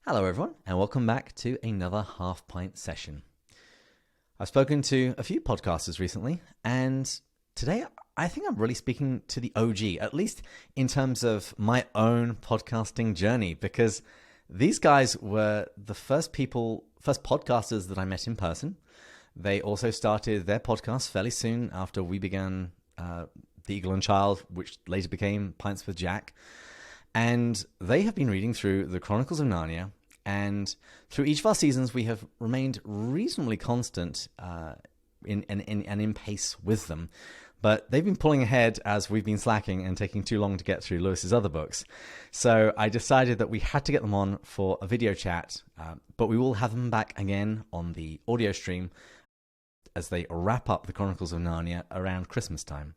Hello, everyone, and welcome back to another Half Pint session. I've spoken to a few podcasters recently, and today I think I'm really speaking to the OG, at least in terms of my own podcasting journey, because these guys were the first podcasters that I met in person. They also started their podcast fairly soon after we began The Eagle and Child, which later became Pints with Jack. And they have been reading through the Chronicles of Narnia, and through each of our seasons, we have remained reasonably constant in pace with them. But they've been pulling ahead as we've been slacking and taking too long to get through Lewis's other books. So I decided that we had to get them on for a video chat, but we will have them back again on the audio stream as they wrap up the Chronicles of Narnia around Christmas time.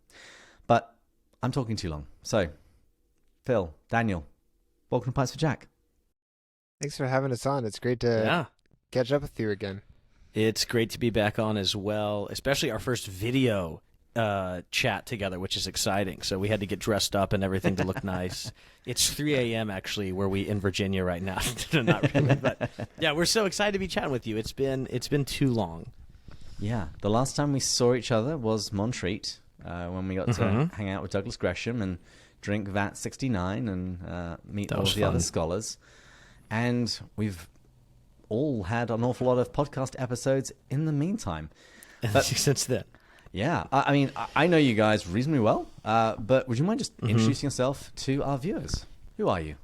But I'm talking too long. So, Phil, Daniel, welcome to Pints for Jack. Thanks for having us on. It's great to catch up with you again. It's great to be back on as well, especially our first video chat together, which is exciting. So we had to get dressed up and everything to look nice. It's 3 a.m. actually, where we in Virginia right now. Not really, but yeah, we're so excited to be chatting with you. It's been too long. Yeah, the last time we saw each other was Montreat, when we got to hang out with Douglas Gresham and drink VAT 69 and meet all the other scholars. And we've all had an awful lot of podcast episodes in the meantime. Since then. Yeah. I mean, I know you guys reasonably well, but would you mind just introducing yourself to our viewers? Who are you?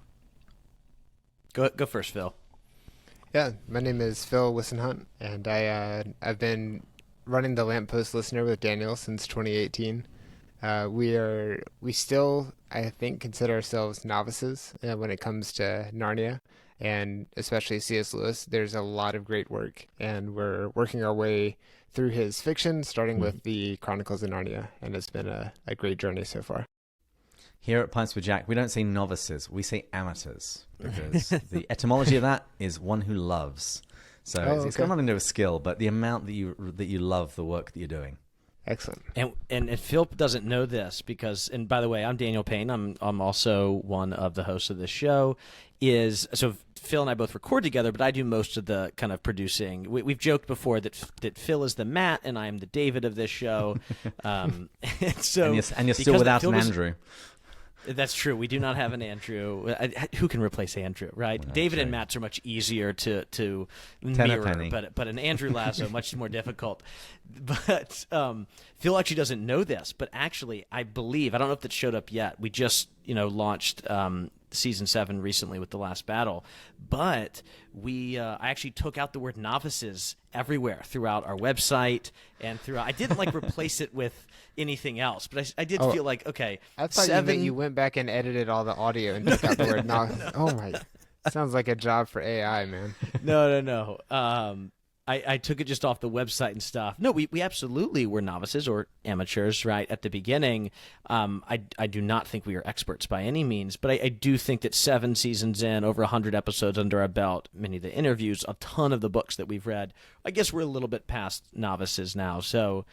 Go first, Phil. Yeah, my name is Phil Wissenhunt, and I've been running the Lamppost Listener with Daniel since 2018. We still, I think, consider ourselves novices when it comes to Narnia, and especially C.S. Lewis. There's a lot of great work, and we're working our way through his fiction, starting with the Chronicles of Narnia, and it's been a great journey so far. Here at Pints with Jack, we don't say novices, we say amateurs, because the etymology of that is one who loves. So it's not into a skill, but the amount that you love the work that you're doing. Excellent. And Phil doesn't know this because, and by the way, I'm Daniel Payne. I'm also one of the hosts of this show. So Phil and I both record together, but I do most of the kind of producing. We've joked before that Phil is the Matt and I am the David of this show. and you're still without an Andrew. That's true. We do not have an Andrew. Who can replace Andrew, right? Well, David and Matt's are much easier to mirror, but an Andrew Lasso much more difficult. But Phil actually doesn't know this, but actually, I believe, I don't know if that showed up yet. We just launched season 7 recently with The Last Battle, but I actually took out the word novices everywhere throughout our website and throughout. I didn't replace it with anything else, but I did feel like, okay, I thought you went back and edited all the audio and took out the word novices. Oh my, sounds like a job for AI, man. No. I took it just off the website and stuff. No, we absolutely were novices or amateurs right at the beginning. I do not think we are experts by any means, but I do think that 7 seasons in, over 100 episodes under our belt, many of the interviews, a ton of the books that we've read, I guess we're a little bit past novices now. So,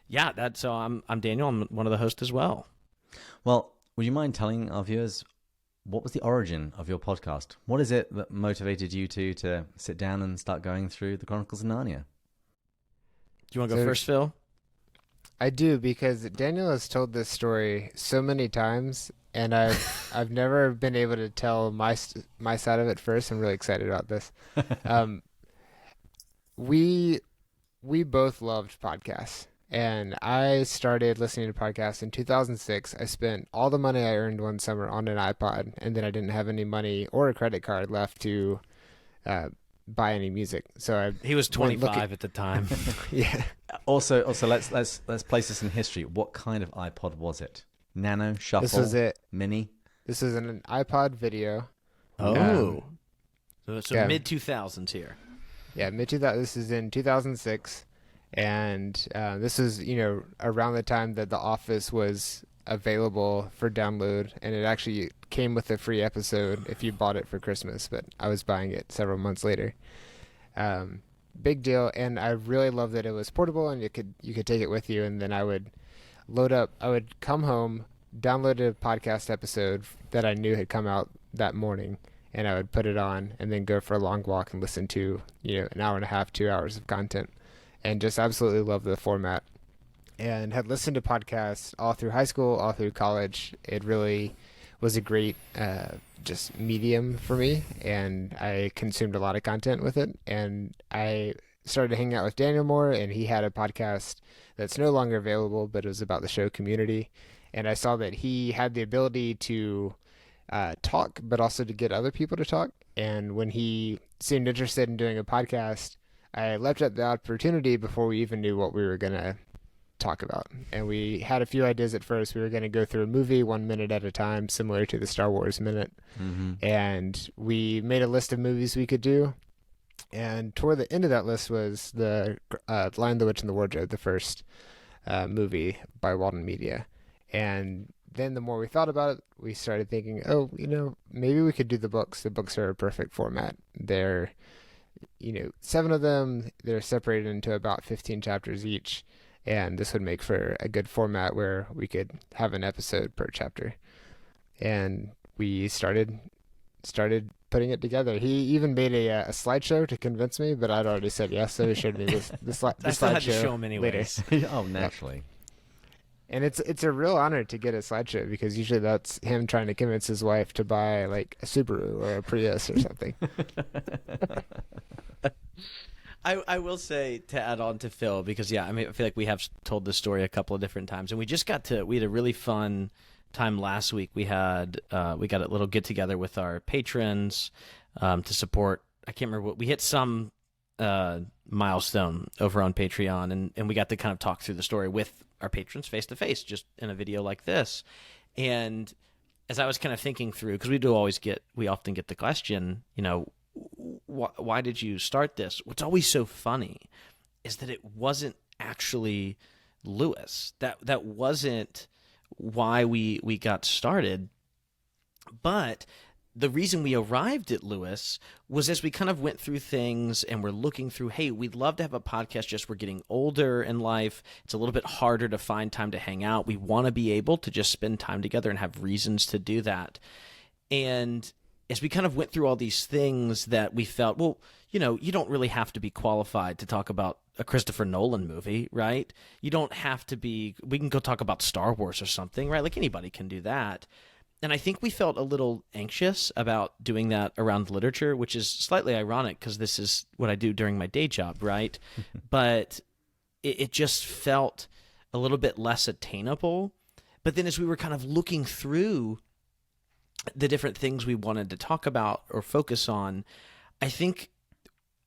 yeah, I'm Daniel. I'm one of the hosts as well. Well, would you mind telling our viewers what was the origin of your podcast? What is it that motivated you to sit down and start going through the Chronicles of Narnia? Do you want to go first, Phil? I do, because Daniel has told this story so many times, and I've never been able to tell my side of it first. I'm really excited about this. We both loved podcasts. And I started listening to podcasts in 2006. I spent all the money I earned one summer on an iPod, and then I didn't have any money or a credit card left to buy any music. So he was 25 at the time. Yeah. Also, let's place this in history. What kind of iPod was it? Nano, Shuffle, this was it. Mini. This is an iPod Video. Oh, so mid 2000s here. Yeah, mid 2000s. This is in 2006. And this is, around the time that The Office was available for download, and it actually came with a free episode if you bought it for Christmas, but I was buying it several months later. Big deal, and I really loved that it was portable and you could take it with you, and then I would come home, download a podcast episode that I knew had come out that morning, and I would put it on and then go for a long walk and listen to, an hour and a half, 2 hours of content, and just absolutely love the format. And had listened to podcasts all through high school, all through college. It really was a great just medium for me, and I consumed a lot of content with it. And I started hanging out with Daniel more, and he had a podcast that's no longer available, but it was about the show Community. And I saw that he had the ability to talk, but also to get other people to talk. And when he seemed interested in doing a podcast, I leapt at the opportunity before we even knew what we were going to talk about. And we had a few ideas at first. We were going to go through a movie 1 minute at a time, similar to the Star Wars Minute. Mm-hmm. And we made a list of movies we could do. And toward the end of that list was the Lion, the Witch, and the Wardrobe, the first movie by Walden Media. And then the more we thought about it, we started thinking, maybe we could do the books. The books are a perfect format. They're, 7 of them. They're separated into about 15 chapters each. And this would make for a good format where we could have an episode per chapter. And we started putting it together. He even made a slideshow to convince me, but I'd already said yes, so he showed me the slideshow. I had to show him anyways. Oh, naturally. And it's a real honor to get a slideshow, because usually that's him trying to convince his wife to buy like a Subaru or a Prius or something. I will say, to add on to Phil, because I feel like we have told this story a couple of different times, and we had a really fun time last week. We got a little get together with our patrons to support. I can't remember what we hit, some milestone over on Patreon, and we got to kind of talk through the story with our patrons face to face, just in a video like this. And as I was kind of thinking through, because we often get the question, why did you start this? What's always so funny is that it wasn't actually Lewis. That wasn't why we got started. But the reason we arrived at Lewis was as we kind of went through things and we're looking through, hey, we'd love to have a podcast, just we're getting older in life. It's a little bit harder to find time to hang out. We want to be able to just spend time together and have reasons to do that. And as we kind of went through all these things that we felt, well, you don't really have to be qualified to talk about a Christopher Nolan movie, right? You don't have to be, we can go talk about Star Wars or something, right? Like anybody can do that. And I think we felt a little anxious about doing that around literature, which is slightly ironic because this is what I do during my day job, right? But it just felt a little bit less attainable. But then as we were kind of looking through the different things we wanted to talk about or focus on, I think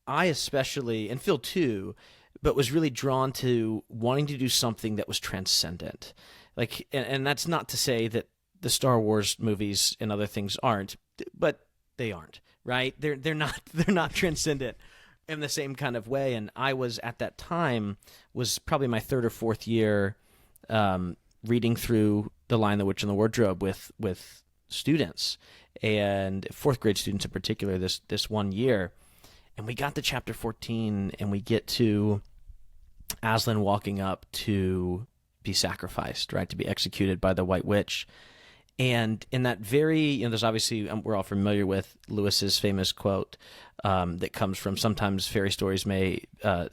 I especially, and Phil too, but was really drawn to wanting to do something that was transcendent. Like, and that's not to say that the Star Wars movies and other things aren't, but they aren't, right? They're not transcendent in the same kind of way. And I was, at that time, was probably my third or fourth year reading through The Lion, the Witch, and the Wardrobe with students, and fourth grade students in particular, this one year. And we got to chapter 14, and we get to Aslan walking up to be sacrificed, right, to be executed by the White Witch. And in that very, there's obviously, we're all familiar with Lewis's famous quote that comes from, sometimes fairy stories may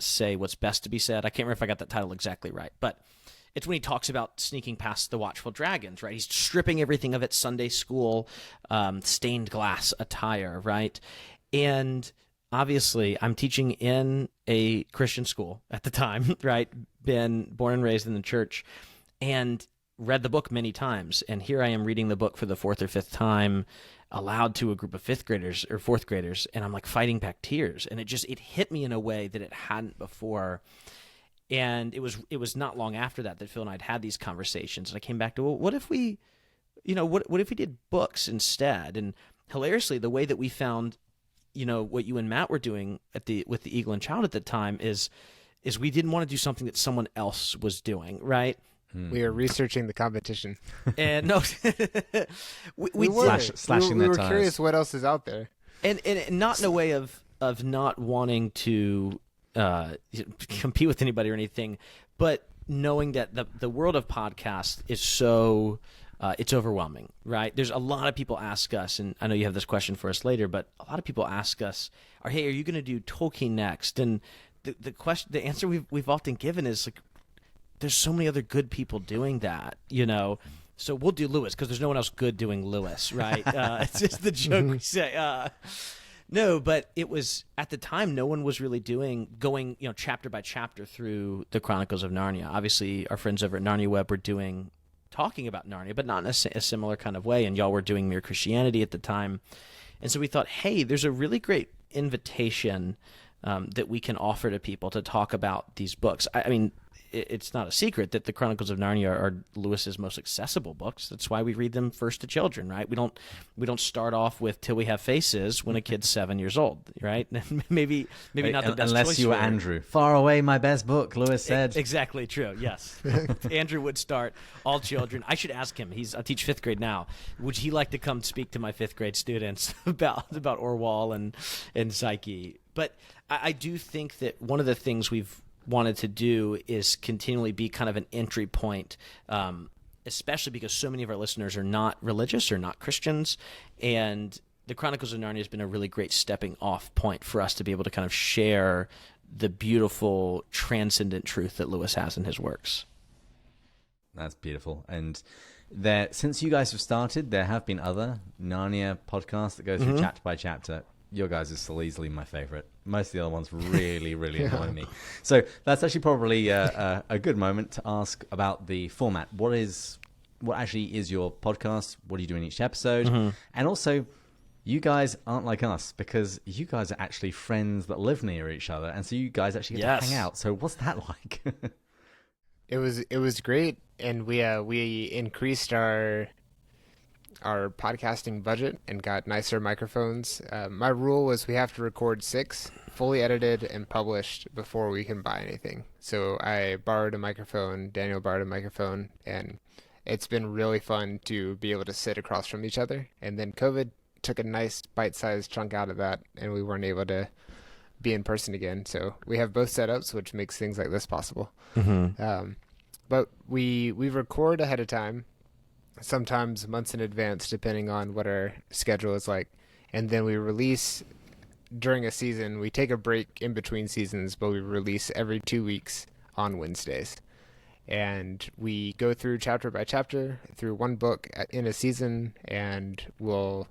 say what's best to be said. I can't remember if I got that title exactly right, but it's when he talks about sneaking past the watchful dragons, right? He's stripping everything of its Sunday school stained glass attire, right? And obviously, I'm teaching in a Christian school at the time, right? Been born and raised in the church, and read the book many times. And here I am reading the book for the fourth or fifth time aloud to a group of fifth graders or fourth graders, and I'm like fighting back tears. And it hit me in a way that it hadn't before. And it was not long after that Phil and I had these conversations. And I came back to, well, what if we, what if we did books instead? And hilariously, the way that we found, what you and Matt were doing with the Eagle and Child at the time is we didn't want to do something that someone else was doing, right? We are researching the competition. And no, we were slashing we their were tires. curious what else is out there. And not in a way of not wanting to compete with anybody or anything, but knowing that the world of podcasts is so it's overwhelming, right? There's a lot of people ask us, and I know you have this question for us later, but a lot of people ask us, hey, are you going to do Tolkien next? And the answer we've often given is like, there's so many other good people doing that, So we'll do Lewis because there's no one else good doing Lewis, right? It's just the joke we say. No, but it was at the time no one was really going chapter by chapter through the Chronicles of Narnia. Obviously, our friends over at Narnia Web were talking about Narnia, but not in a similar kind of way. And y'all were doing Mere Christianity at the time, and so we thought, hey, there's a really great invitation that we can offer to people to talk about these books. I mean, it's not a secret that the Chronicles of Narnia are Lewis's most accessible books. That's why we read them first to children, right? We don't start off with Till We Have Faces when a kid's 7 years old, right? maybe not the best unless choice you were Andrew. Far away, my best book, Lewis said. Exactly true. Yes, Andrew would start all children. I should ask him. I teach 5th grade now. Would he like to come speak to my 5th grade students about Orwell and Psyche? But I do think that one of the things we've wanted to do is continually be kind of an entry point, especially because so many of our listeners are not religious or not Christians, and the Chronicles of Narnia has been a really great stepping off point for us to be able to kind of share the beautiful transcendent truth that Lewis has in his works. That's beautiful. And since you guys have started, there have been other Narnia podcasts that go through chapter by chapter. Your guys is still easily my favorite. Most of the other ones really, really annoy me. So that's actually probably a good moment to ask about the format. What actually is your podcast? What do you do in each episode? And also, you guys aren't like us because you guys are actually friends that live near each other, and so you guys actually get to hang out. So what's that like? It was great, and we increased our podcasting budget and got nicer microphones. My rule was we have to record 6 fully edited and published before we can buy anything. So I borrowed a microphone, Daniel borrowed a microphone, and it's been really fun to be able to sit across from each other. And then COVID took a nice bite-sized chunk out of that, and we weren't able to be in person again. So we have both setups, which makes things like this possible. But we record ahead of time, sometimes months in advance, depending on what our schedule is like. And then we release during a season. We take a break in between seasons, but we release every 2 weeks on Wednesdays. And we go through chapter by chapter through one book in a season, and we'll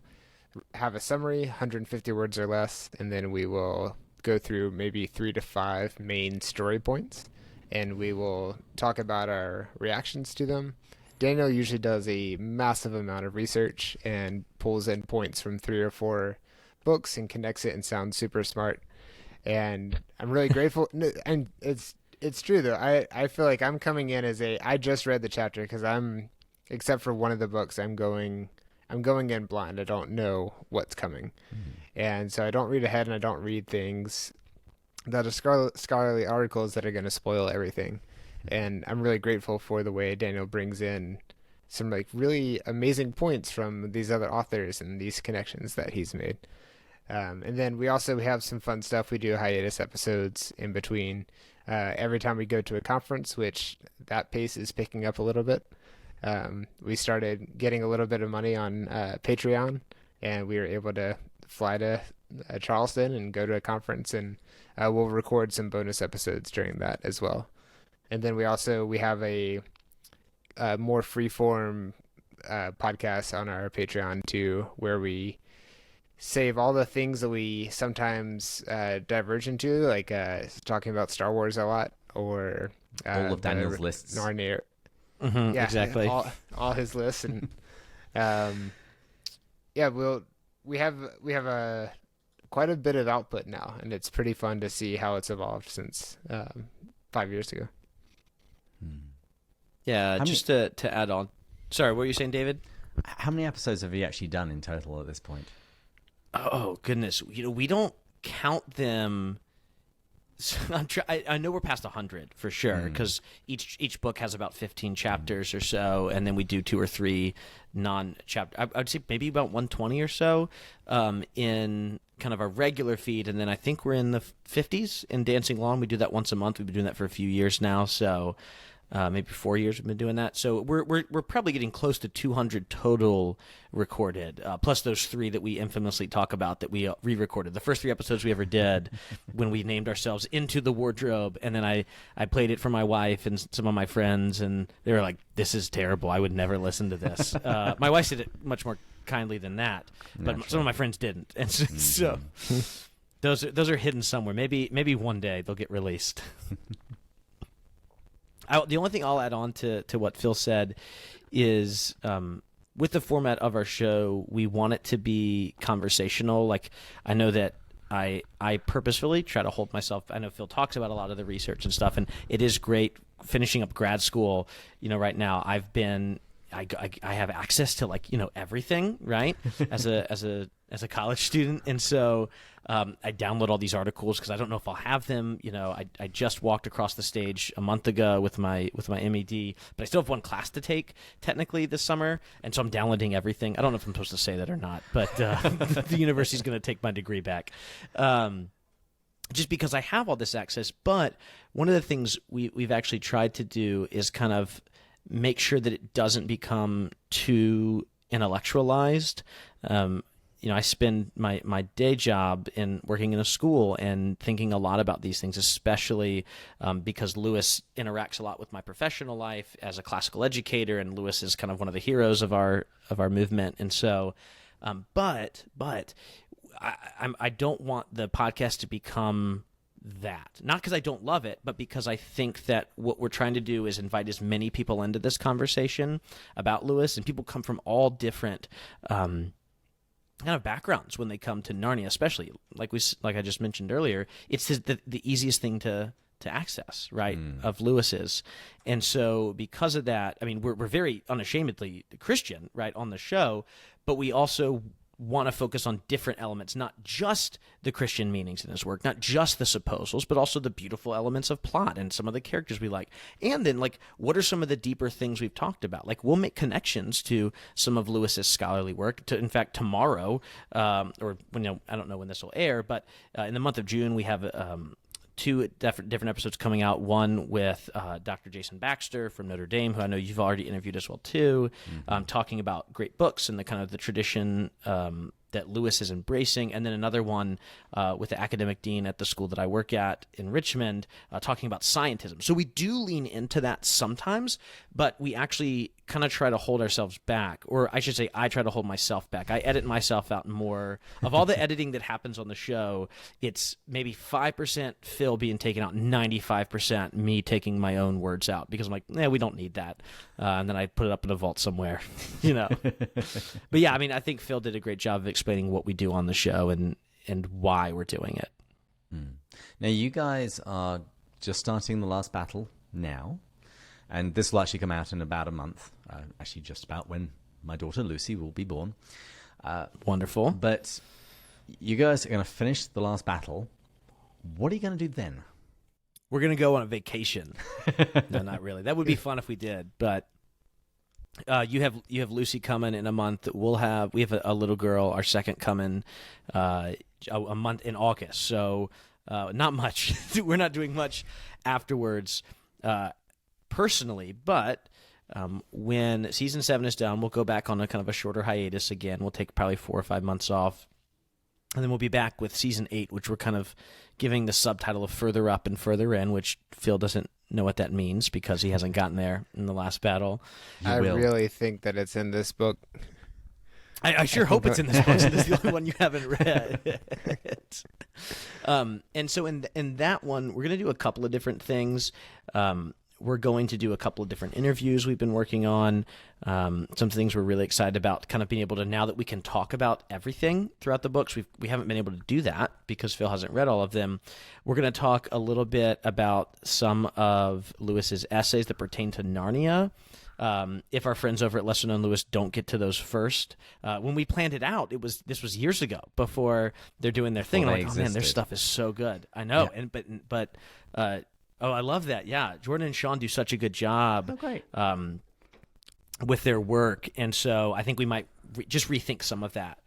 have a summary, 150 words or less, and then we will go through maybe 3 to 5 main story points, and we will talk about our reactions to them. Daniel usually does a massive amount of research and pulls in points from 3 or 4 books and connects it and sounds super smart. And I'm really grateful. And it's true though. I feel like I'm coming in as I just read the chapter because except for one of the books, I'm going in blind. I don't know what's coming. And so I don't read ahead, and I don't read things that are scholarly articles that are going to spoil everything. And I'm really grateful for the way Daniel brings in some like really amazing points from these other authors and these connections that he's made. And then we have some fun stuff. We do hiatus episodes in between every time we go to a conference, which that pace is picking up a little bit. We started getting a little bit of money on Patreon, and we were able to fly to Charleston and go to a conference, and we'll record some bonus episodes during that as well. And then we have a more free-form podcast on our Patreon too, where we save all the things that we sometimes diverge into, like talking about Star Wars a lot, or all of Daniel's lists. Narnia. Yeah, exactly. All his lists, and we have quite a bit of output now, and it's pretty fun to see how it's evolved since 5 years ago. Yeah, to add on. Sorry, what were you saying, David? How many episodes have you actually done in total at this point? Oh goodness, we don't count them. I know we're past 100 for sure, because each book has about 15 chapters or so, and then we do 2 or 3 non-chapter. I'd say maybe about 120 or so in kind of our regular feed, and then I think we're in the 50s in Dancing Long. We do that once a month. We've been doing that for a few years now, so maybe 4 years we've been doing that. So we're probably getting close to 200 total recorded, plus those 3 that we infamously talk about that we re-recorded. The first 3 episodes we ever did when we named ourselves Into the Wardrobe, and then I played it for my wife and some of my friends, and they were like, "This is terrible. I would never listen to this." My wife said it much more kindly than that, but some of my friends didn't, and so those are hidden somewhere. Maybe one day they'll get released. The only thing I'll add on to what Phil said is, with the format of our show, we want it to be conversational. Like, I know that I purposefully try to hold myself. I know Phil talks about a lot of the research and stuff, and it is great finishing up grad school. Right now I have access to everything, right? as a college student, and so I download all these articles because I don't know if I'll have them. I just walked across the stage a month ago with my MED, but I still have one class to take technically this summer, and so I'm downloading everything. I don't know if I'm supposed to say that or not, but the university's going to take my degree back. Just because I have all this access. But one of the things we've actually tried to do is kind of make sure that it doesn't become too intellectualized. I spend my day job in working in a school and thinking a lot about these things, especially because Lewis interacts a lot with my professional life as a classical educator, and Lewis is kind of one of the heroes of our movement. And so, but I don't want the podcast to become that. Not because I don't love it, but because I think that what we're trying to do is invite as many people into this conversation about Lewis, and people come from all different kind of backgrounds when they come to Narnia, especially like I just mentioned earlier. It's the easiest thing to access, right, of Lewis's. And so because of that, I mean, we're very unashamedly Christian, right, on the show, but we also want to focus on different elements, not just the Christian meanings in his work, not just the supposals, but also the beautiful elements of plot and some of the characters we like. And then, what are some of the deeper things we've talked about? We'll make connections to some of Lewis's scholarly work. In fact, tomorrow, or I don't know when this will air, but in the month of June, we have 2 different episodes coming out. One with Dr. Jason Baxter from Notre Dame, who I know you've already interviewed as well too, talking about great books and the kind of the tradition that Lewis is embracing, and then another one with the academic dean at the school that I work at in Richmond, talking about scientism. So we do lean into that sometimes, but we actually kind of try to hold ourselves back, or I should say I try to hold myself back. I edit myself out more. Of all the editing that happens on the show, it's maybe 5% Phil being taken out, 95% me taking my own words out, because I'm like, we don't need that. And then I put it up in a vault somewhere, But yeah, I mean, I think Phil did a great job of explaining what we do on the show and why we're doing it. Now, you guys are just starting the last battle now, and this will actually come out in about a month, actually just about when my daughter Lucy will be born. Wonderful. But you guys are going to finish the last battle. What are you going to do then? We're going to go on a vacation. No, not really. That would be fun if we did, but you have Lucy coming in a month. We have a little girl, our second, coming a month in August. So not much. We're not doing much afterwards personally, but when season 7 is done, we'll go back on a kind of a shorter hiatus again. We'll take probably 4 or 5 months off, and then we'll be back with season 8, which we're kind of giving the subtitle of Further Up and Further In, which Phil doesn't know what that means because he hasn't gotten there in the last battle. I really think that it's in this book. I sure hope it's in this book. So this is the only one you haven't read. And so in that one, we're going to do a couple of different things. We're going to do a couple of different interviews we've been working on. Some things we're really excited about, kind of being able to, now that we can talk about everything throughout the books, we haven't been able to do that because Phil hasn't read all of them. We're going to talk a little bit about some of Lewis's essays that pertain to Narnia. If our friends over at Lesser Known Lewis don't get to those first. When we planned it out, this was years ago, before they're doing their thing. And I'm like, oh man, their stuff is so good. I know, yeah. Oh, I love that. Yeah, Jordan and Sean do such a good job. Oh, great. With their work, and so I think we might just rethink some of that.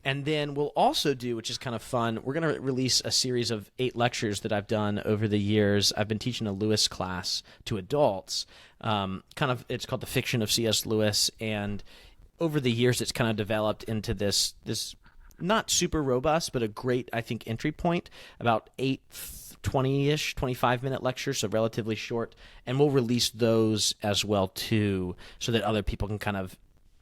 And then we'll also do, which is kind of fun, we're going to release a series of 8 lectures that I've done over the years. I've been teaching a Lewis class to adults. It's called The Fiction of C.S. Lewis, and over the years it's kind of developed into this not super robust, but a great, I think, entry point, about 8 20-ish, 25-minute lectures, so relatively short. And we'll release those as well, too, so that other people can kind of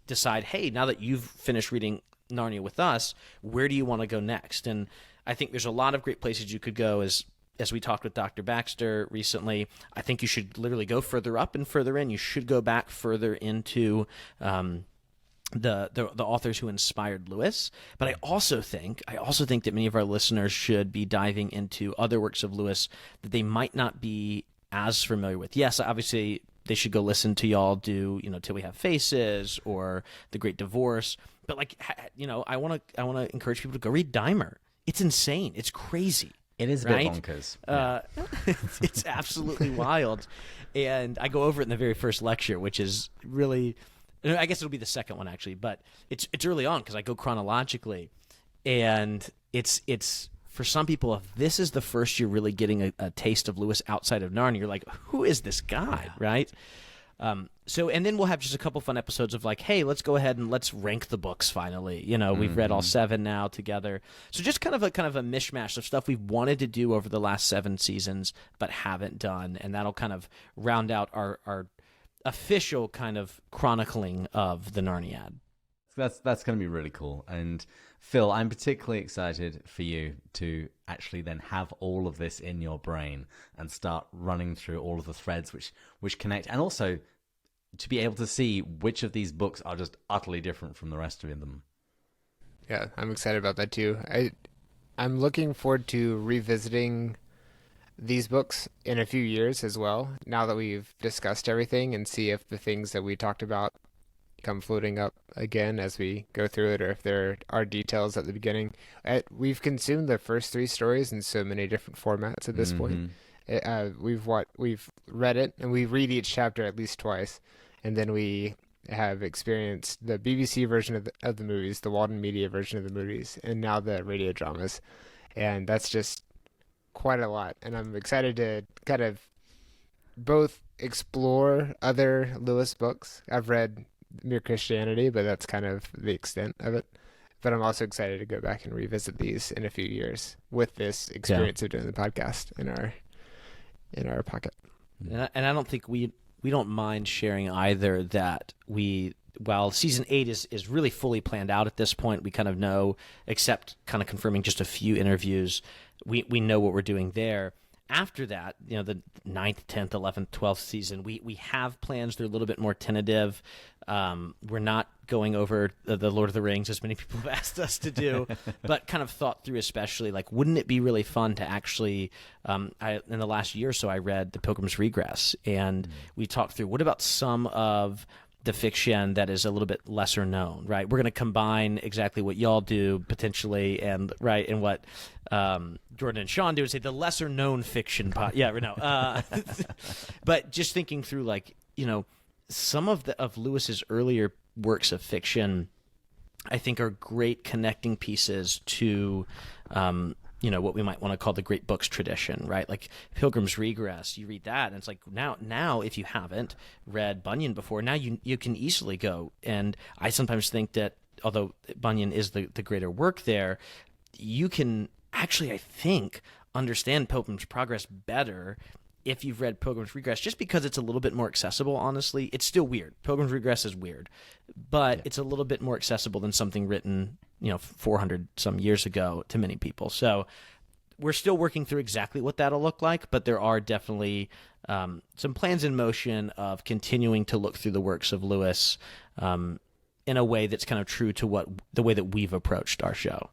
decide, hey, now that you've finished reading Narnia with us, where do you want to go next? And I think there's a lot of great places you could go, as we talked with Dr. Baxter recently. I think you should literally go further up and further in. You should go back further into the authors who inspired Lewis. But I also think that many of our listeners should be diving into other works of Lewis that they might not be as familiar with. Yes, obviously they should go listen to y'all do, Till We Have Faces or The Great Divorce. But I want to encourage people to go read Dahmer. It's insane. It's crazy. It is a bit bonkers. It's absolutely wild. And I go over it in the very first lecture, which is really, I guess it'll be the second one actually, but it's early on because I go chronologically. And it's for some people, if this is the first you're really getting a taste of Lewis outside of Narnia, you're like, who is this guy, right? And then we'll have just a couple fun episodes of like, hey, let's go ahead and let's rank the books finally. We've read all 7 now together. So just kind of a mishmash of stuff we've wanted to do over the last 7 seasons but haven't done. And that'll kind of round out our official kind of chronicling of the Narniad. That's going to be really cool. And Phil, I'm particularly excited for you to actually then have all of this in your brain and start running through all of the threads which connect, and also to be able to see which of these books are just utterly different from the rest of them. Yeah, I'm excited about that too. I'm looking forward to revisiting these books in a few years as well, now that we've discussed everything, and see if the things that we talked about come floating up again as we go through it, or if there are details at the beginning. We've consumed the first 3 stories in so many different formats at this point. We've read it, and we read each chapter at least twice, and then we have experienced the BBC version of the movies, the Walden Media version of the movies, and now the radio dramas, and that's just quite a lot. And I'm excited to kind of both explore other Lewis books. I've read Mere Christianity, but that's kind of the extent of it. But I'm also excited to go back and revisit these in a few years with this experience of doing the podcast in our pocket. And I don't think we don't mind sharing either that while season 8 is really fully planned out at this point, we kind of know, except kind of confirming just a few interviews, we know what we're doing there. After that, the 9th, 10th, 11th, 12th season, we have plans. They're a little bit more tentative. We're not going over the Lord of the Rings, as many people have asked us to do, but kind of thought through, especially, like, wouldn't it be really fun to actually, in the last year or so, I read The Pilgrim's Regress, and we talked through, what about some of the fiction that is a little bit lesser known, right? We're going to combine exactly what y'all do potentially, and what Jordan and Sean do, and say the lesser known fiction but just thinking through, like, some of Lewis's earlier works of fiction, I think, are great connecting pieces to what we might want to call the great books tradition, right? Like Pilgrim's Regress, you read that, and it's like, now if you haven't read Bunyan before, now you can easily go. And I sometimes think that, although Bunyan is the greater work there, you can actually, I think, understand Pilgrim's Progress better if you've read Pilgrim's Regress, just because it's a little bit more accessible, honestly. It's still weird. Pilgrim's Regress is weird, but it's a little bit more accessible than something written 400 some years ago to many people. So we're still working through exactly what that'll look like, but there are definitely some plans in motion of continuing to look through the works of Lewis in a way that's kind of true to the way that we've approached our show.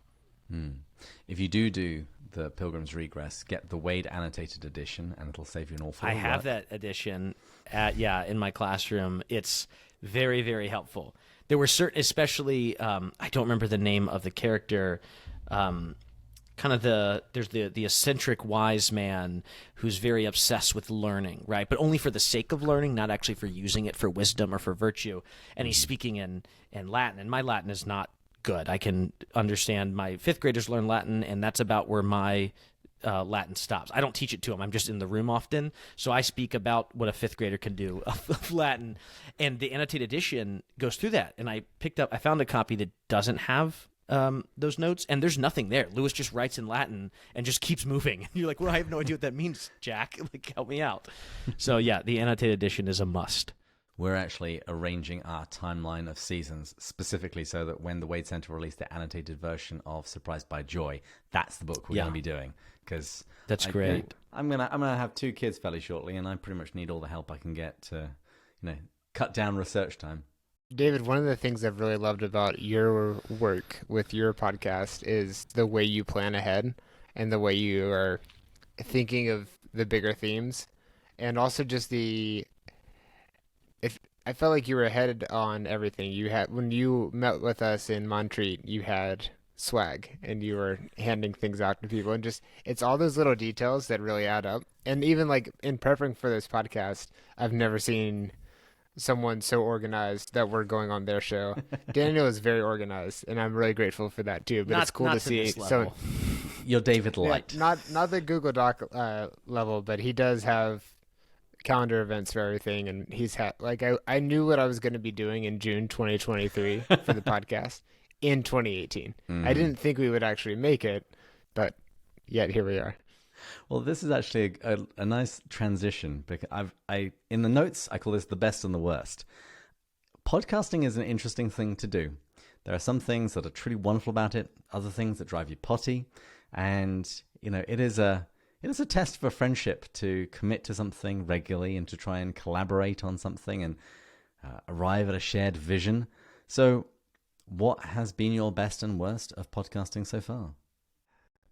If you do the Pilgrim's Regress, get the Wade annotated edition, and it'll save you an awful lot. I have that edition in my classroom. It's very, very helpful. There were certain, especially, I don't remember the name of the character, there's the eccentric wise man who's very obsessed with learning, right? But only for the sake of learning, not actually for using it for wisdom or for virtue. And he's speaking in Latin, and my Latin is not good. I can understand my fifth graders learn Latin, and that's about where my Latin stops. I don't teach it to them. I'm just in the room often. So I speak about what a fifth grader can do of Latin. And the annotated edition goes through that. And I found a copy that doesn't have those notes, and there's nothing there. Lewis just writes in Latin and just keeps moving. And you're like, well, I have no idea what that means, Jack. Like, help me out. So yeah, the annotated edition is a must. We're actually arranging our timeline of seasons specifically so that when the Wade Center released the annotated version of Surprised by Joy, that's the book we're going to be doing. Because that's great. I'm gonna have 2 kids fairly shortly, and I pretty much need all the help I can get to, cut down research time. David, one of the things I've really loved about your work with your podcast is the way you plan ahead and the way you are thinking of the bigger themes, and also just I felt like you were ahead on everything. You had, when you met with us in Montreat, you had swag and you were handing things out to people, and just, it's all those little details that really add up. And even like in prepping for this podcast, I've never seen someone so organized that we're going on their show. Daniel is very organized, and I'm really grateful for that too. But it's cool to see. So you're David Light. Yeah, not the Google Doc level, but he does have calendar events for everything, and he's had, like, I knew what I was going to be doing in June 2023 for the podcast in 2018. I didn't think we would actually make it, but yet here we are. Well, this is actually a nice transition, because I in the notes I call this the best and the worst. Podcasting is an interesting thing to do. There are some things that are truly wonderful about it, other things that drive you potty, and it is a test for friendship to commit to something regularly and to try and collaborate on something and arrive at a shared vision. So what has been your best and worst of podcasting so far?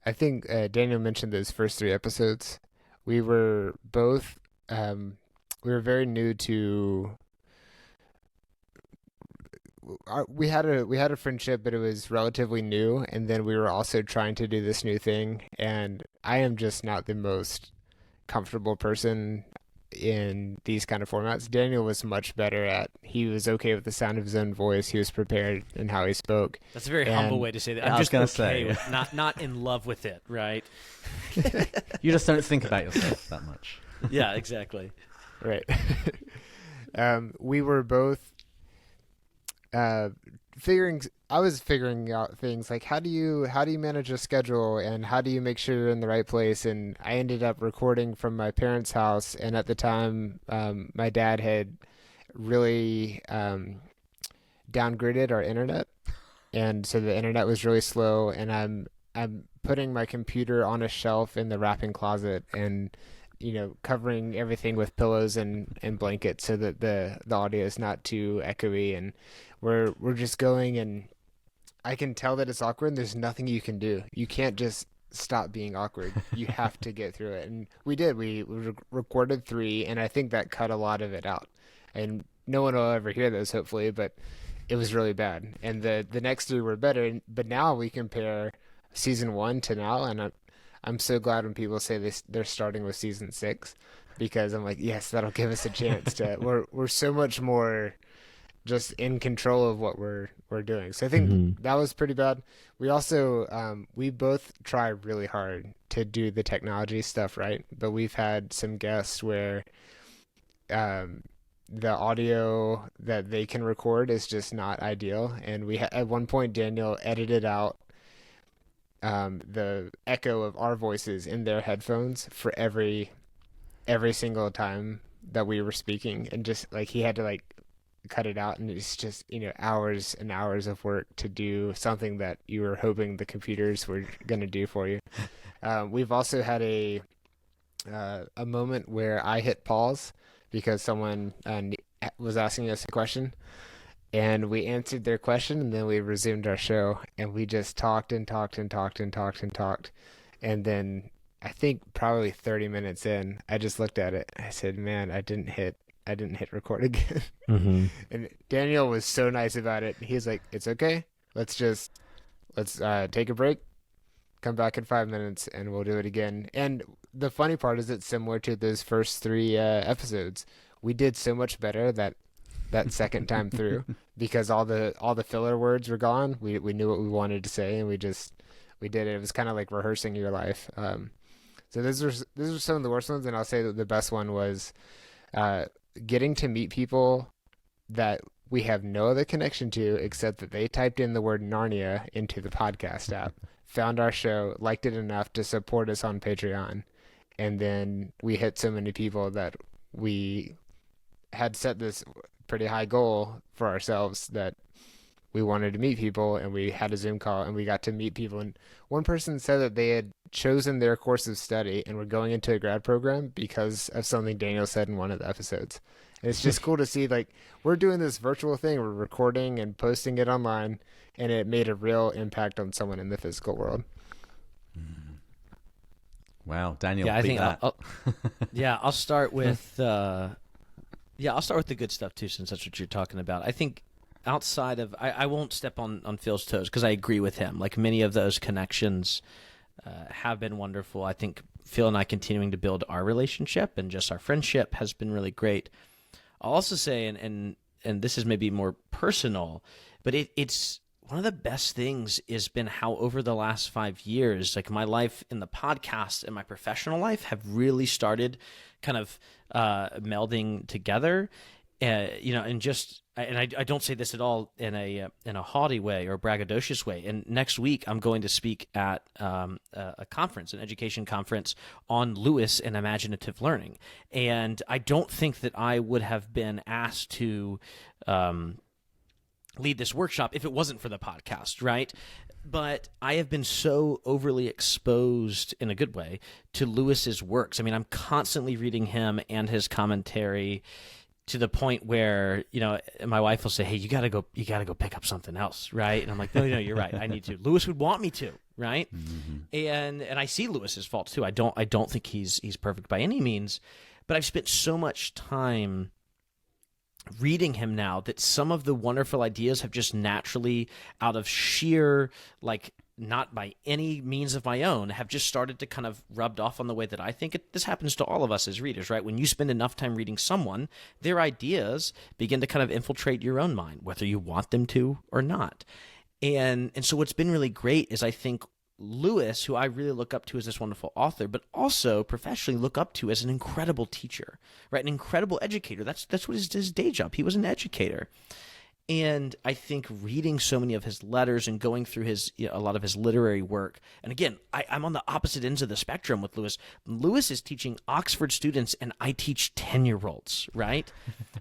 I think Daniel mentioned those first 3 episodes. We were both, we were very new to, we had a friendship, but it was relatively new. And then we were also trying to do this new thing. And I am just not the most comfortable person in these kind of formats. Daniel was much better at, he was okay with the sound of his own voice. He was prepared in how he spoke. That's a very humble way to say that. I'm just okay with, not in love with it, right? You just don't think about yourself that much. Yeah, exactly. Right. We were both I was figuring out things like how do you manage a schedule, and how do you make sure you're in the right place. And I ended up recording from my parents' house, and at the time my dad had really downgraded our internet, and so the internet was really slow, and I'm putting my computer on a shelf in the wrapping closet, and covering everything with pillows and blankets so that the audio is not too echoey. And we're just going, and I can tell that it's awkward, and there's nothing you can do. You can't just stop being awkward. You have to get through it. And we did. We recorded 3, and I think that cut a lot of it out. And no one will ever hear those, hopefully, but it was really bad. And the next 3 were better. But now we compare season 1 to now, and I'm so glad when people say they're starting with season 6, because I'm like, yes, that'll give us a chance to. We're so much more just in control of what we're doing. So I think that was pretty bad. We also we both try really hard to do the technology stuff right, but we've had some guests where the audio that they can record is just not ideal, and we at one point Daniel edited out the echo of our voices in their headphones for every single time that we were speaking, and just like he had to like cut it out, and it's just hours and hours of work to do something that you were hoping the computers were going to do for you. We've also had a moment where I hit pause because someone was asking us a question, and we answered their question, and then we resumed our show, and we just talked and talked and talked and talked and talked. And then I think probably 30 minutes in, I just looked at it. I said, man, I didn't hit record again. And Daniel was so nice about it. He's like, it's okay. Let's take a break, come back in 5 minutes, and we'll do it again. And the funny part is it's similar to those first 3 episodes. We did so much better that that second time through because all the filler words were gone. We knew what we wanted to say, and we did it. It was kind of like rehearsing your life. So those were some of the worst ones, and I'll say that the best one was getting to meet people that we have no other connection to except that they typed in the word Narnia into the podcast app, found our show, liked it enough to support us on Patreon, and then we hit so many people that we had set this pretty high goal for ourselves that we wanted to meet people, and we had a Zoom call, and we got to meet people. And one person said that they had chosen their course of study and were going into a grad program because of something Daniel said in one of the episodes. And it's just cool to see, like, we're doing this virtual thing, we're recording and posting it online, and it made a real impact on someone in the physical world. Wow, Daniel. Yeah, I think that. I'll start with I'll start with the good stuff too, since that's what you're talking about. I think outside of I won't step on Phil's toes because I agree with him. Like, many of those connections have been wonderful. I think Phil and I continuing to build our relationship and just our friendship has been really great. I'll also say, and this is maybe more personal, but it's one of the best things has been how over the last 5 years, like, my life in the podcast and my professional life have really started kind of melding together. And I don't say this at all in a haughty way or braggadocious way. And next week I'm going to speak at a conference, an education conference on Lewis and imaginative learning. And I don't think that I would have been asked to lead this workshop if it wasn't for the podcast, right? But I have been so overly exposed in a good way to Lewis's works. I mean, I'm constantly reading him and his commentary, to the point where, my wife will say, "Hey, you gotta go pick up something else," right? And I'm like, no, you're right. I need to. Lewis would want me to, right? Mm-hmm. And I see Lewis's faults too. I don't think he's perfect by any means, but I've spent so much time reading him now that some of the wonderful ideas have just naturally, out of sheer, like, not by any means of my own, have just started to kind of rubbed off on the way that I think this happens to all of us as readers, right? When you spend enough time reading someone, their ideas begin to kind of infiltrate your own mind, whether you want them to or not. And so what's been really great is, I think, Lewis, who I really look up to as this wonderful author, but also professionally look up to as an incredible teacher, right? An incredible educator. That's what his day job. He was an educator. And I think reading so many of his letters and going through a lot of his literary work, and again, I'm on the opposite ends of the spectrum with Lewis. Lewis is teaching Oxford students, and I teach 10-year-olds, right?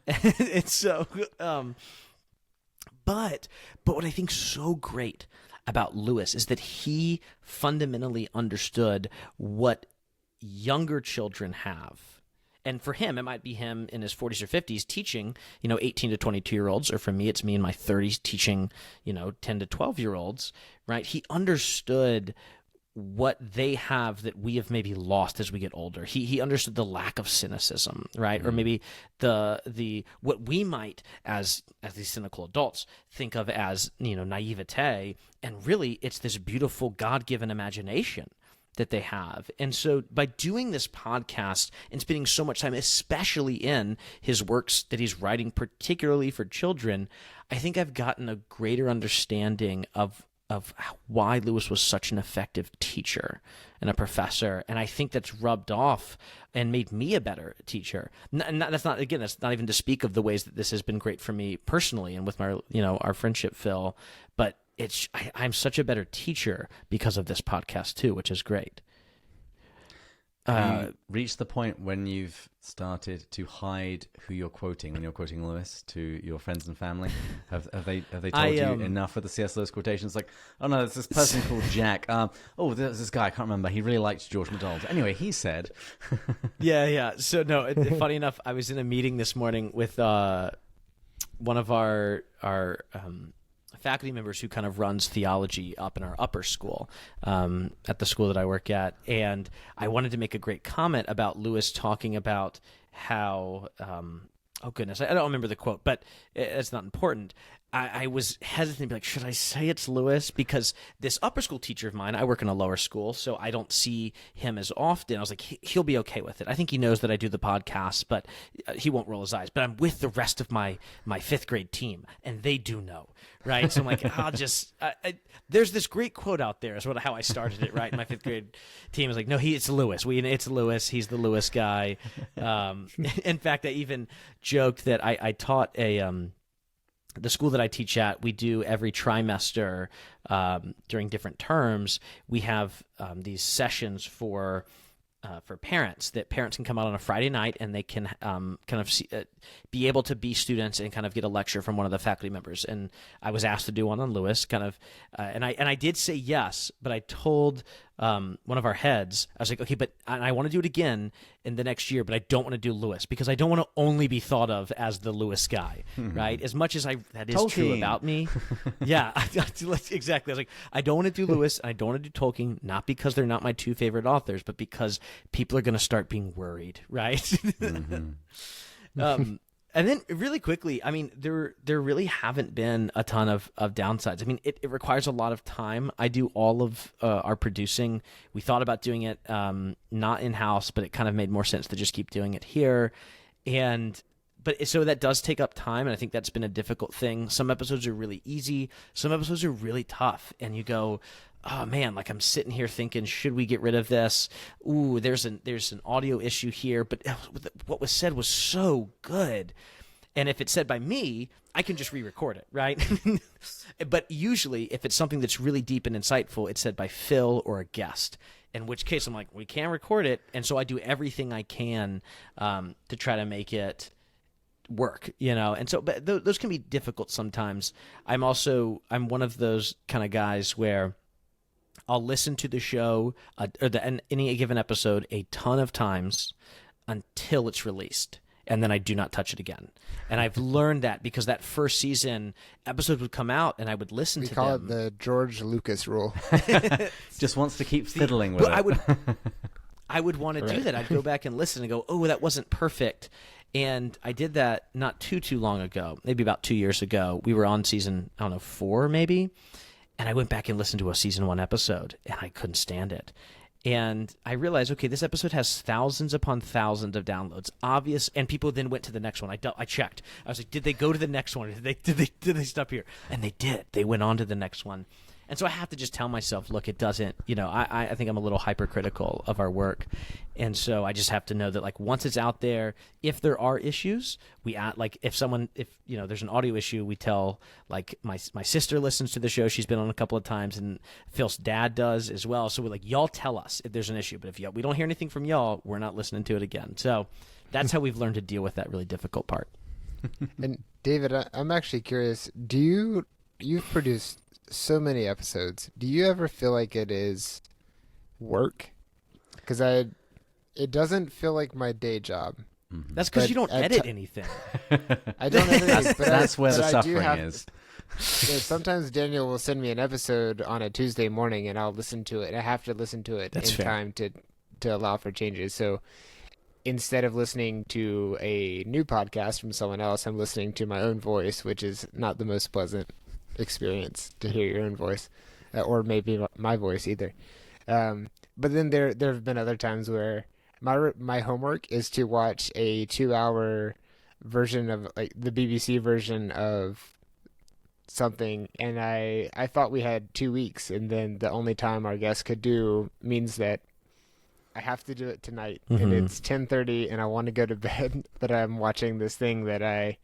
And so, but what I think so great about Lewis is that he fundamentally understood what younger children have. And for him, it might be him in his 40s or 50s teaching, 18 to 22-year-olds, or for me, it's me in my 30s teaching, 10 to 12-year-olds, right? He understood what they have that we have maybe lost as we get older. He understood the lack of cynicism, right? Mm-hmm. Or maybe the what we might as these cynical adults think of as, naivete, and really it's this beautiful God-given imagination that they have. And so by doing this podcast and spending so much time, especially in his works that he's writing particularly for children, I think I've gotten a greater understanding of why Lewis was such an effective teacher and a professor. And I think that's rubbed off and made me a better teacher. And that's not even to speak of the ways that this has been great for me personally and with my, our friendship, Phil, but I'm such a better teacher because of this podcast too, which is great. Have you reached the point when you've started to hide who you're quoting when you're quoting Lewis to your friends and family? Have they told you enough of the C.S. Lewis quotations? Like, oh no, there's this person called Jack. There's this guy, I can't remember. He really liked George MacDonald. Anyway, he said. Yeah. So no, funny enough, I was in a meeting this morning with one of our faculty members who kind of runs theology up in our upper school at the school that I work at. And I wanted to make a great comment about Lewis talking about how, oh goodness, I don't remember the quote, but it's not important. I was hesitant to be like, should I say it's Lewis? Because this upper school teacher of mine, I work in a lower school, so I don't see him as often. I was like, he'll be okay with it. I think he knows that I do the podcast, but he won't roll his eyes. But I'm with the rest of my fifth grade team, and they do know, right? So I'm like, I'll just there's this great quote out there is how I started it, right? My fifth grade team is like, no, it's Lewis. It's Lewis. He's the Lewis guy. In fact, I even joked that I taught the school that I teach at, we do every trimester during different terms. We have these sessions for parents that parents can come out on a Friday night and they can be able to be students and kind of get a lecture from one of the faculty members. And I was asked to do one on Lewis, and I did say yes, but I told one of our heads, I was like, okay, but I want to do it again in the next year, but I don't want to do Lewis because I don't want to only be thought of as the Lewis guy, right? As much as that is Tolkien. true about me. Yeah, exactly. I was like, I don't want to do Lewis and I don't want to do Tolkien, not because they're not my two favorite authors, but because people are going to start being worried, right? And then really quickly, I mean, there really haven't been a ton of downsides. I mean, it requires a lot of time. I do all of our producing. We thought about doing it not in-house, but it kind of made more sense to just keep doing it here. So that does take up time, and I think that's been a difficult thing. Some episodes are really easy. Some episodes are really tough, and you go, oh man, like I'm sitting here thinking, should we get rid of this? Ooh, there's an audio issue here, but what was said was so good. And if it's said by me, I can just re-record it, right? But usually, if it's something that's really deep and insightful, it's said by Phil or a guest, in which case I'm like, we can't record it. And so I do everything I can to try to make it work, and so but those can be difficult sometimes. I'm one of those kind of guys where I'll listen to the show or any given episode a ton of times until it's released, and then I do not touch it again. And I've learned that because that first season, episodes would come out and I would listen to them. We call it the George Lucas rule. Just wants to keep fiddling with it. I would want to do that. I'd go back and listen and go, oh, that wasn't perfect. And I did that not too long ago, maybe about 2 years ago. We were on season, 4 maybe. And I went back and listened to a season 1 episode, and I couldn't stand it. And I realized, okay, this episode has thousands upon thousands of downloads. Obvious, and people then went to the next one. I checked. I was like, did they go to the next one? Did they stop here? And they did. They went on to the next one. And so I have to just tell myself, look, it doesn't, I think I'm a little hypercritical of our work. And so I just have to know that, like, once it's out there, if there are issues, if there's an audio issue, we tell, like, my sister listens to the show. She's been on a couple of times, and Phil's dad does as well. So we're like, y'all tell us if there's an issue. But if we don't hear anything from y'all, we're not listening to it again. So that's how we've learned to deal with that really difficult part. And David, I'm actually curious, you've produced so many episodes. Do you ever feel like it is work? Because it doesn't feel like my day job. Mm-hmm. That's because you don't edit anything. I don't edit anything. That's where the suffering is. Sometimes Daniel will send me an episode on a Tuesday morning, and I'll listen to it. I have to listen to it That's in fair. time to allow for changes. So instead of listening to a new podcast from someone else, I'm listening to my own voice, which is not the most pleasant experience to hear your own voice, or maybe my voice either. But then there have been other times where my homework is to watch a 2-hour version of, like, the BBC version of something, and I thought we had 2 weeks, and then the only time our guest could do means that I have to do it tonight. Mm-hmm. And it's 10:30 and I want to go to bed, but I'm watching this thing that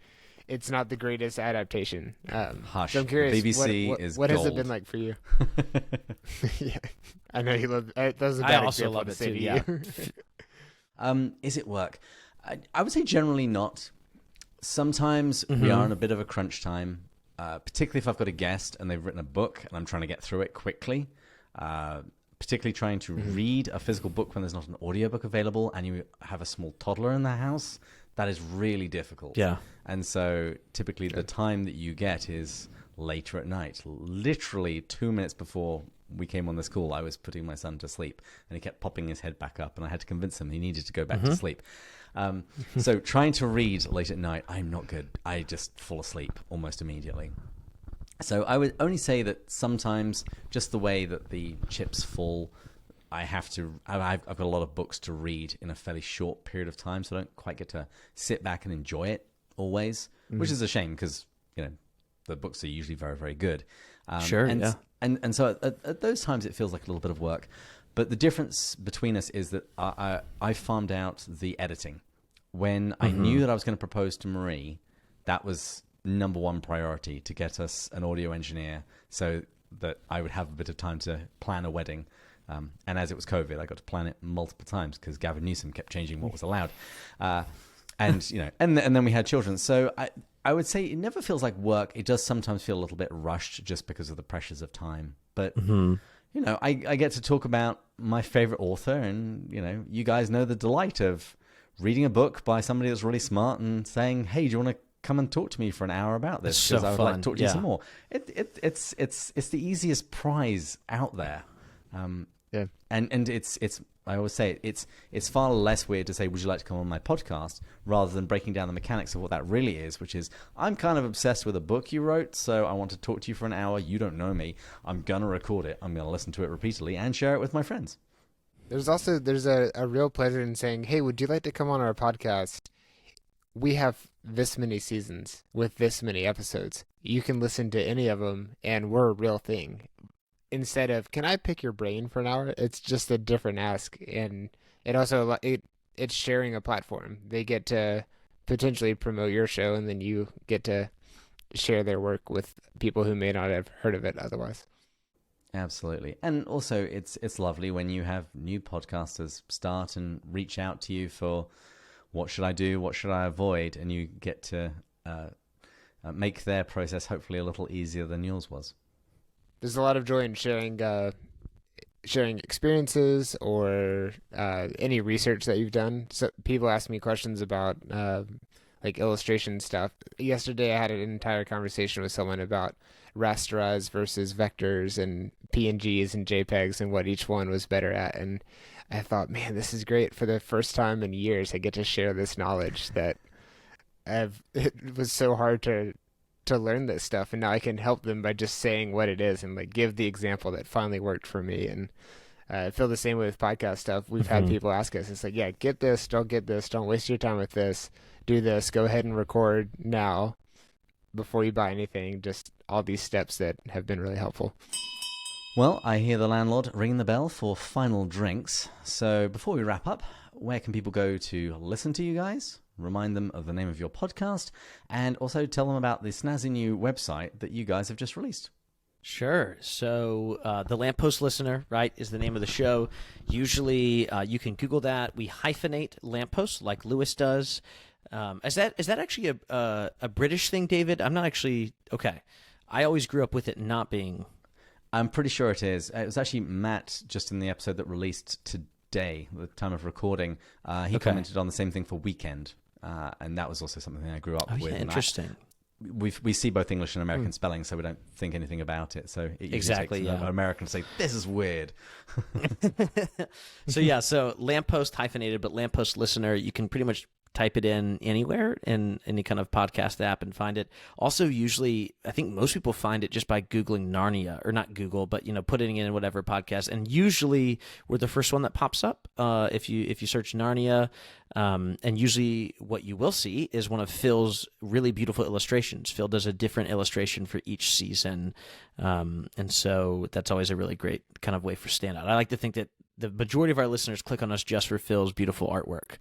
it's not the greatest adaptation. Hush. So I'm curious, BBC what is has it gold. been like for you? Yeah, I know you love. That was a bad I also example love to it say too. to Yeah. you. Is it work? I would say generally not. Sometimes we are in a bit of a crunch time, particularly if I've got a guest and they've written a book and I'm trying to get through it quickly. Particularly trying to read a physical book when there's not an audiobook available and you have a small toddler in the house. That is really difficult. Yeah. And so typically the time that you get is later at night. Literally 2 minutes before we came on this call, I was putting my son to sleep and he kept popping his head back up and I had to convince him he needed to go back to sleep. So trying to read late at night, I'm not good. I just fall asleep almost immediately. So I would only say that sometimes just the way that the chips fall, I've got a lot of books to read in a fairly short period of time, so I don't quite get to sit back and enjoy it always, which is a shame because, the books are usually very, very good. Sure, and, yeah. And so at those times it feels like a little bit of work. But the difference between us is that I farmed out the editing. When I knew that I was going to propose to Marie, that was number one priority, to get us an audio engineer so that I would have a bit of time to plan a wedding. And as it was COVID, I got to plan it multiple times because Gavin Newsom kept changing what was allowed. And then we had children. So I would say it never feels like work. It does sometimes feel a little bit rushed just because of the pressures of time. But, I get to talk about my favorite author, and, you guys know the delight of reading a book by somebody that's really smart and saying, hey, do you want to come and talk to me for an hour about this? Because I would like to talk to you some more. It's the easiest prize out there. And it's I always say it's far less weird to say, would you like to come on my podcast, rather than breaking down the mechanics of what that really is, which is, I'm kind of obsessed with a book you wrote, so I want to talk to you for an hour. You don't know me. I'm going to record it. I'm going to listen to it repeatedly and share it with my friends. There's a real pleasure in saying, hey, would you like to come on our podcast? We have this many seasons with this many episodes. You can listen to any of them, and we're a real thing. Instead of, can I pick your brain for an hour? It's just a different ask, and it's sharing a platform. They get to potentially promote your show, and then you get to share their work with people who may not have heard of it otherwise. Absolutely. And also it's lovely when you have new podcasters start and reach out to you for, what should I do? What should I avoid? And you get to make their process hopefully a little easier than yours was. There's a lot of joy in sharing experiences or any research that you've done. So people ask me questions about like illustration stuff. Yesterday I had an entire conversation with someone about rasters versus vectors and PNGs and JPEGs and what each one was better at. And I thought, man, this is great. For the first time in years, I get to share this knowledge that it was so hard to learn this stuff, and now I can help them by just saying what it is and like give the example that finally worked for me. And I feel the same way with podcast stuff. We've had people ask us, it's like, yeah, get this, don't waste your time with this, do this, go ahead and record now before you buy anything. Just all these steps that have been really helpful. Well, I hear the landlord ringing the bell for final drinks. So before we wrap up, where can people go to listen to you guys? Remind them of the name of your podcast, and also tell them about the snazzy new website that you guys have just released. Sure. So The Lamppost Listener, right, is the name of the show. Usually you can Google that. We hyphenate lamppost like Lewis does. Is that actually a British thing, David? I'm not actually... Okay. I always grew up with it not being... I'm pretty sure it is. It was actually Matt, just in the episode that released today, the time of recording. He commented on the same thing for Weekend. And that was also something I grew up with. Yeah, interesting. We see both English and American spelling, so we don't think anything about it. So it usually takes an American to say, this is weird. So Lamppost hyphenated, but Lamppost Listener, you can pretty much type it in anywhere in any kind of podcast app and find it. Also, usually, I think most people find it just by Googling Narnia, or not Google, but putting in whatever podcast. And usually, we're the first one that pops up if you search Narnia. And usually, what you will see is one of Phil's really beautiful illustrations. Phil does a different illustration for each season, and so that's always a really great kind of way for standout. I like to think that the majority of our listeners click on us just for Phil's beautiful artwork.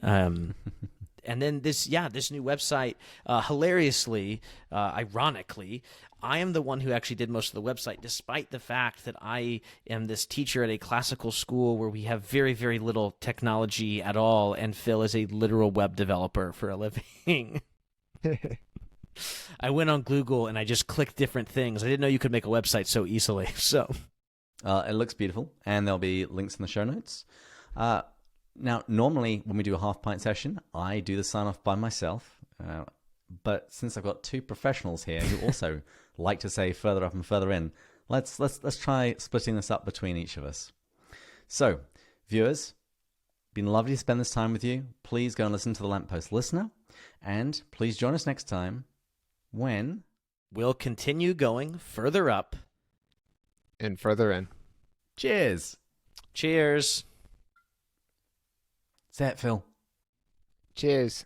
And then this new website, hilariously, ironically, I am the one who actually did most of the website, despite the fact that I am this teacher at a classical school where we have very, very little technology at all, and Phil is a literal web developer for a living. I went on Google and I just clicked different things. I didn't know you could make a website so easily. So it looks beautiful, and there'll be links in the show notes. Now, normally when we do a half pint session, I do the sign off by myself. But since I've got two professionals here who also like to say further up and further in, let's try splitting this up between each of us. So, viewers, been lovely to spend this time with you. Please go and listen to the Lamppost Listener, and please join us next time when We'll continue going further up and further in. Cheers. Cheers. Say it, Phil. Cheers.